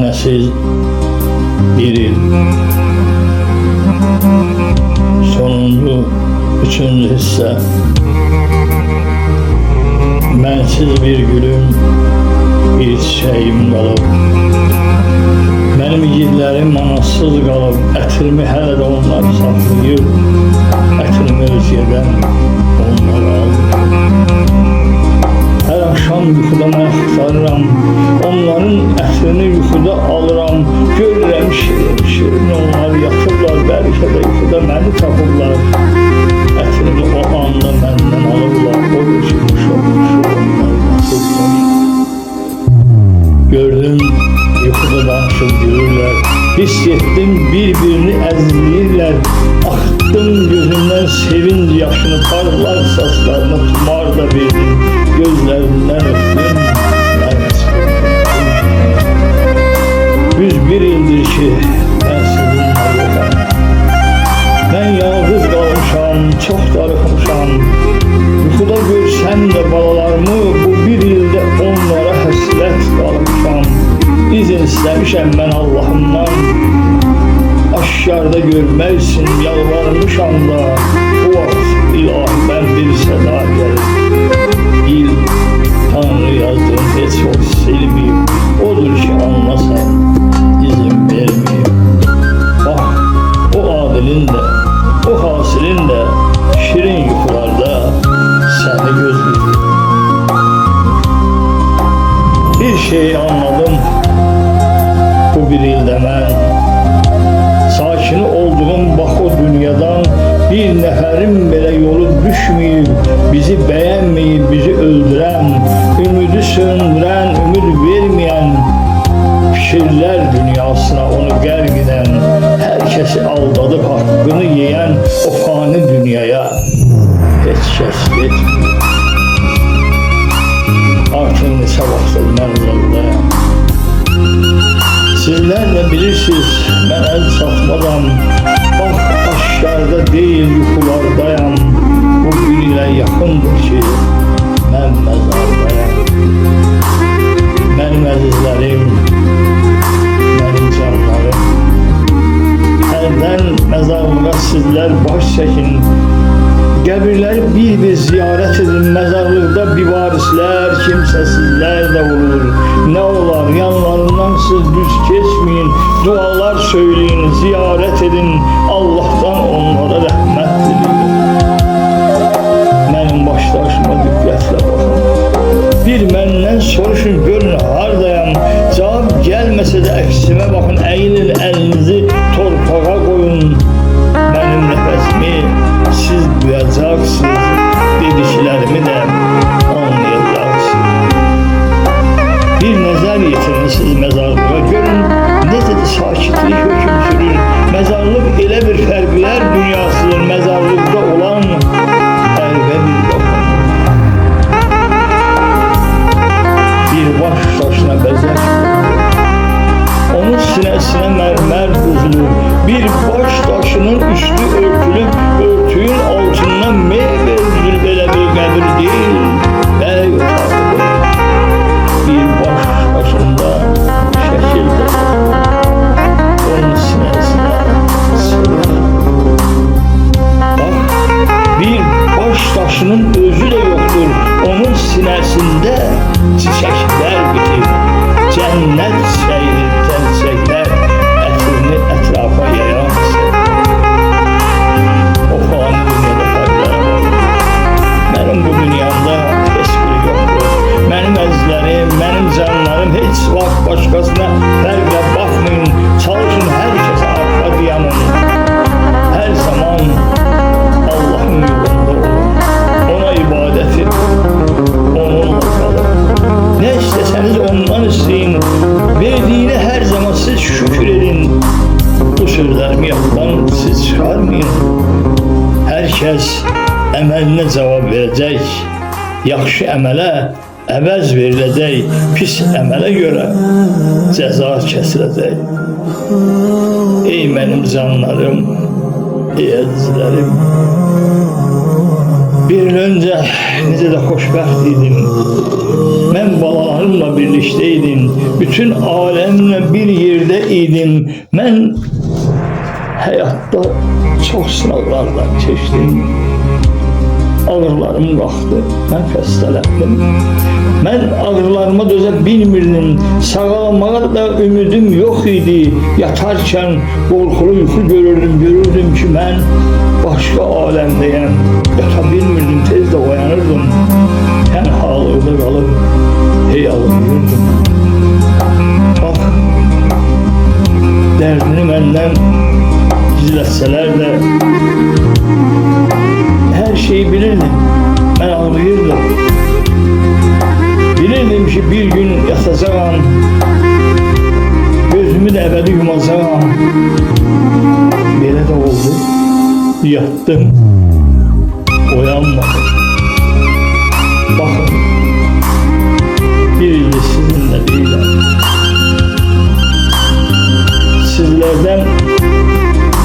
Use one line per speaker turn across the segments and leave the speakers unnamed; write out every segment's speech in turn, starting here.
Senesiz bir il. Sonuncu, üçüncü hisse. Mənsiz bir gülüm, bir çiçeğim qalıb. Mənim igidlərim manasız qalıb. Ətrimi hələ də onlar saxlayır. Ətrimi özgədən onlar alır. Hər akşam yuxuda mən axtarıram. Onların ətrini yuxuda alıram. Görürəm şirin şirin onlar yatıblar. Bəlkə də yuxuda məni tapıblar. Ətrini o anda məndən alırlar. O uçmuş onlar yatıblar. Gördüm yuxuda danışıb gülürlər. Hiss etdim bir-birini əzləyirlər. Axtdım gözümdən sevinc yaşını, parlaq saçlarına tumar da verdim. Gözlərindən öpdüm, mən sıkıldım. 101 ildir ki mən sizinlə yoxam. Mən yalnız qalmışam, çox darıxmışam. Yuxuda görsəm də balalarımı, bu bir ildə onlara həsrət qalmışam. İzin istəmişəm mən Allahımdan, aşkarda görmək üçün yalvarmışam da. Bu vaxt ilahimdən bir səda gəlir. İl, Tanrı yazdığın heç vaxt silməyib. Odur ki anlasan, izin verməyib. Bax, o adilin də, o hasilin də şirin yuxularda səni gözləyir. Bir şey anladım bu bir ildə mən. Sakini olduğum bax o dünyadan bir nəfərin belə yolu düşməyib, bizi bəyənməyib, bizi öldürən, ümidi söndürən, ümid verməyən, fikirlər dünyasına onu qərq edən, hər kəsi aldadıb haqqını yeyən o fani dünyaya heç kəs getmir. Artıq neçə vaxtdır mən uzaqdayam. Sizlər də bilirsiniz, mən əl çatmadan, bax aşkarda deyil yuxulardayam. Bu bir ilə yaxındır ki, mən məzardayam. Mənim əzizlərim, mənim canlarım, hərdən məzarlığa sizlər baş çəkin. Qəbirləri bir-bir ziyarət edin. Məzarlıqda bivarislər, kimsəsizlər də olur. Nə olar, yanlarından siz düz keçməyin. Dualar söyləyin, ziyarət edin. Allah'tan onlara rəhmət diləyin. Mənim başdaşıma diqqətlə baxın. Bir məndən soruşun, görün hardayam. Cavab gəlməsə də əksimə baxın. Əyilin əlinizi torpağa qoyun. Mənim nəfəsimi siz duyacaqsınız, dediklərimi də anlayacaqsınız. Bir nəzər yetirmişsiniz məzarlığa, görün necə də sakitlik hökm sürür. Məzarlıq elə bir fərqlər dünyasıdır, məzarlıqda olan fərqə bir baxın. Bir baş daşına bəzək, onun sinəsinə mərmər düzülür. Bir baş daşının üstü örtülüb, örtüyün altından meyve üzülür. Belə bir qəbir deyil, bəy otağıdır. Bir baş daşında şəkildir, onun sinəsinə sığır. Bax, bir baş daşının özü də yoxdur, onun sinəsində çiçəklər bitir. Cənnət çiçəyi, çiçəklər ətrini ətrafa yayan çiçək. O fani dünyada fərqlər var. Mənim bu dünyamda heç biri yoxdur. Mənim əzizlərim, mənim canlarım heç vaxt başqasına fərqlə baxmayın. Çalışın hər kəsə arxa dayanın. Hər zaman Allah'ın yolunda olun. Ona ibadət edin. Onunla qalın. Nə istəsəniz ondan isteyin. Verdiyine her zaman siz şükür edin. Bu sözlerimi yaddan siz çıkarmayın. Herkes əməlinə cavab verəcək. Yaxşı əmələ əvəz veriləcək. Pis əmələ görə cəza kəsiləcək. Ey mənim canlarım, ey əzizlərim. Bir il önce necə də xoşbəxt idim. Mən balalarımla birlikdəydim. Bütün aləmlə bir yerdə idim. Mən həyatda çox sınavlardan keçdim. Ağrılarım qalxdı, mən xəstələndim. Mən ağrılarıma dözə bilmirdim. Sağalmağa da ümidim yox idi. Yatarkən qorxulu yuxu görürdüm ki, mən başqa aləmdəyəm. Yata bilmirdim, tez də oyanırdım. Tənhalıqda qalıb hey ağlayırdım. Bax, dərdini məndən gizlətsələr də her şeyi bilirdim. Ben ağlayırdım. Bilirdim ki bir gün yatacağım. Gözümü de ebedi yumacağım. Belə de oldu. Yattım. Uyanmadım. Bakın. Bir ildir sizinle değilim. Sizlerden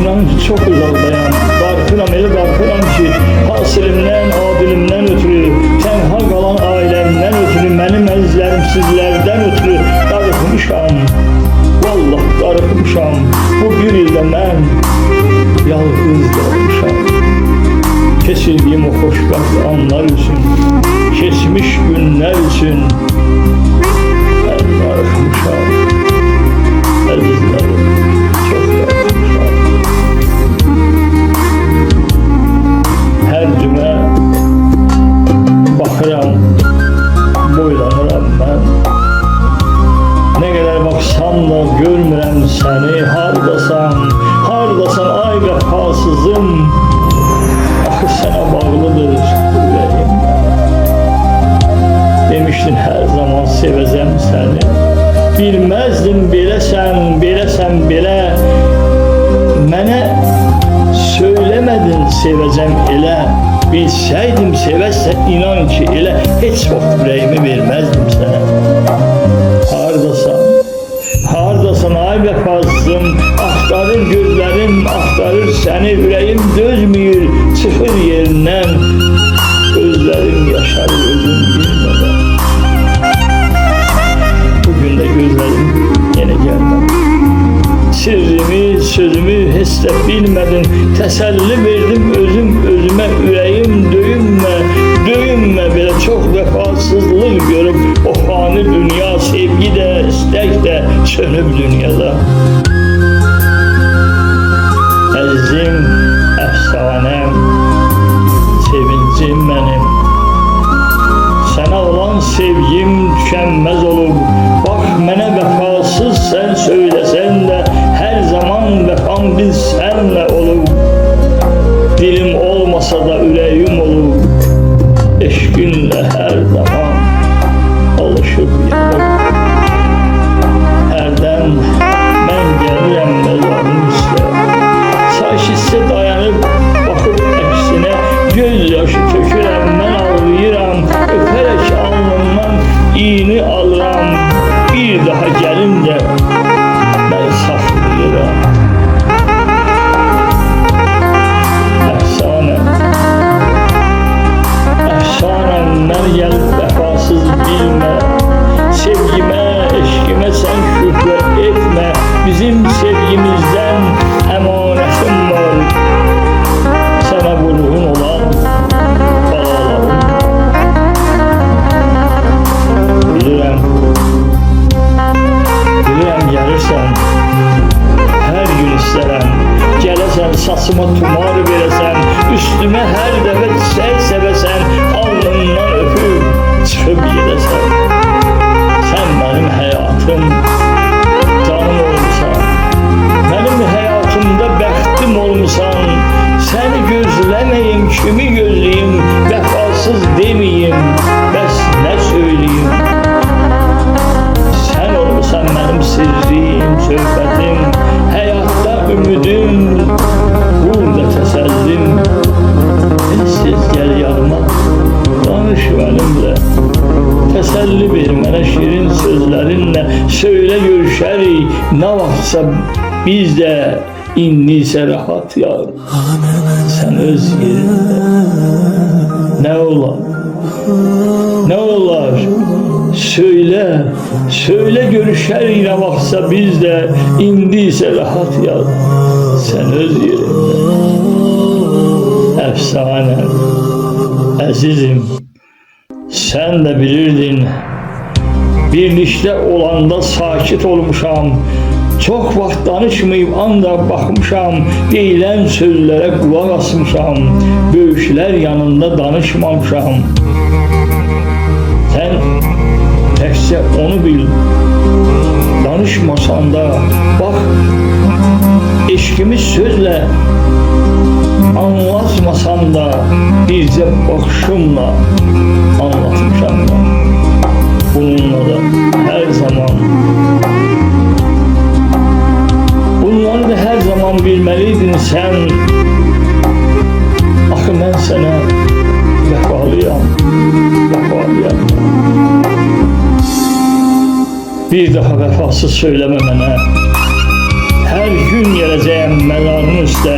inan ki çok uzaktayım. Qarxıram, elə qarxıram ki, hasilimdən, adilimdən ötürü, tənha qalan ailəmdən ötürü, mənim əzizlərim sizlərdən ötürü darıxmışam. Vallah darıxmışam. Bu bir ildə mən yalnız qalmışam. Keçirdiyim o xoşbəxt anlar üçün, keçmiş günlər üçün mən darıxmışam. Əzizlərim, çox darıxmışam. Her cümə baxıram, boylanıram mən. Ne kadar baksam da görmürəm səni. Hardasan, hardasan ay vəfasızım. Axı sənə bağlıdır ürəyim. Demişdin hər zaman sevəcəm səni. Bilməzdim beləsən belə. Mənə söylemedin sevəcəm elə. Bilsəydim sevəsən inan ki elə. Heç vaxt ürəyimi verməzdim sənə. Hardasan, hardasan ay vəfasızım. Axtarır gözlərim, axtarır səni. Ürəyim dözmür, çıxır yerindən. Gözlərim yaşar özüm bilmədən. Bugün də gözlərim yenə gəlmədi. Sirrimi, sözümü heç də bilmədin. Təsəlli verdim özümə, ürəyim döyünmə belə çox vəfasızlıq görüb. O fani dünya, sevgi də, istək də sönüb dünyada. Əzizim, əfsanəm, sevincim mənim. Sənə olan sevgim tükənməz olub. Bax, mənə vəfasız sən söyləsən də hər zaman vəfam bil sənlə olub. Dilim olmasa da ürəyim olub. Eşqinlə hər zaman alışıb yanıb. Hərdən mən gəlirəm məzarın üstə. Saç hissə dayanıb baxıb əksinə. Göz yaşı tökürəm, mən ağlayıram. Öpərək alnımdan iğni alıram. Bir daha gəlim də mən saxlayıram. Əfsanəm, mən gəlib vəfasız bilmə. Sevgimə, eşqimə sən şübhə etmə. Bizim sevgimizdən əmanətim var. Sənə qulluğun olan balalarım. Bilirəm gəlirsən, hər gün istərəm. Gələsən, saçıma tumar verəsən, üstümə hər dəfə çiçək səvəsən, alnımdan öpüb çıxıb gedəsən. Sən mənim həyatım, canım olmuşsan, mənim həyatımda bəxtim olmuşsan. Səni gözləməyim, kimi gözləyim, vəfasız deməyim, bəs nə söyləyim? Sən olmuşsan mənim sirrim, söhbətim, həyatda ümidim, burada təsəllim. Siz gəl yanıma, danış mənimlə. Təsəlli ver mənə şirin sözlərinlə. Söylə görüşərik, nə vaxtsa biz də. İndi isə rahat yar, sən öz yerində. Ne olar? Ne olar? Söyle, söyle görüşer yine vaksa biz de indiyse rahat yat. Sen öz yerinde. Efsane, əzizim, sen de bilirdin. Birlikte olanda sakit olmuşam. Çok vaxt danışmayıp ancaq baxmışam. Deyilən sözlərə qulaq asmışam. Böyüklər yanında danışmamışam. Sen təkcə onu bil. Danışmasan da bak, eşkimiz sözle anlatmasan da bircə baxışımla anlatmışam da. Bununla da her zaman, bunları da her zaman bilmeliydin sen. Axı mən sənə vəfalıyam, vəfalıyam. Bir daha vəfasız söyləmə mənə. Hər gün gələcəyəm məzarın üstə.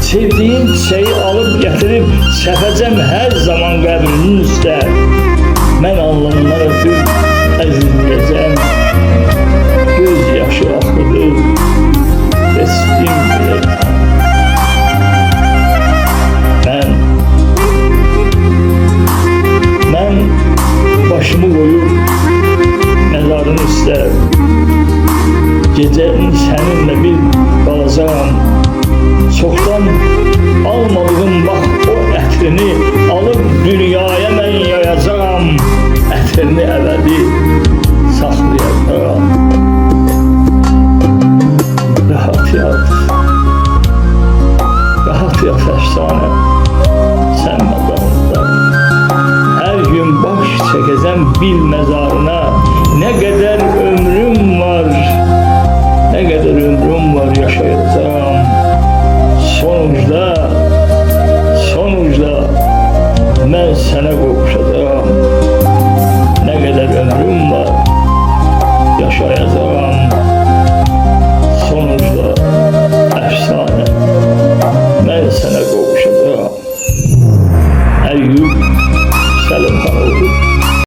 Sevdiğin çiçeği alıp getirip səpəcəm hər zaman qəbrinin üstə. Mən alnımdan öpüb əzizləyəcəm. Göz yaşı axıdır, keçdim biləcəm. Mən başımı qoyub məzarın üstə. Gecəni səninlə bir qalacağam. Çoxdan almadığım bax o ətrini alıp dünyaya mən yayacağam. Ətrini əbədi saxlayacağam. Rahat yat, rahat yat əfsanə, sən məzarında. Hər gün baş çəkəcəm bil məzarına. Nə qədər ömrüm var, nə qədər ömrüm var yaşayacağım. Sonuçda mən sənə qovuşacağam. Nə qədər ömrüm var yaşayacağım.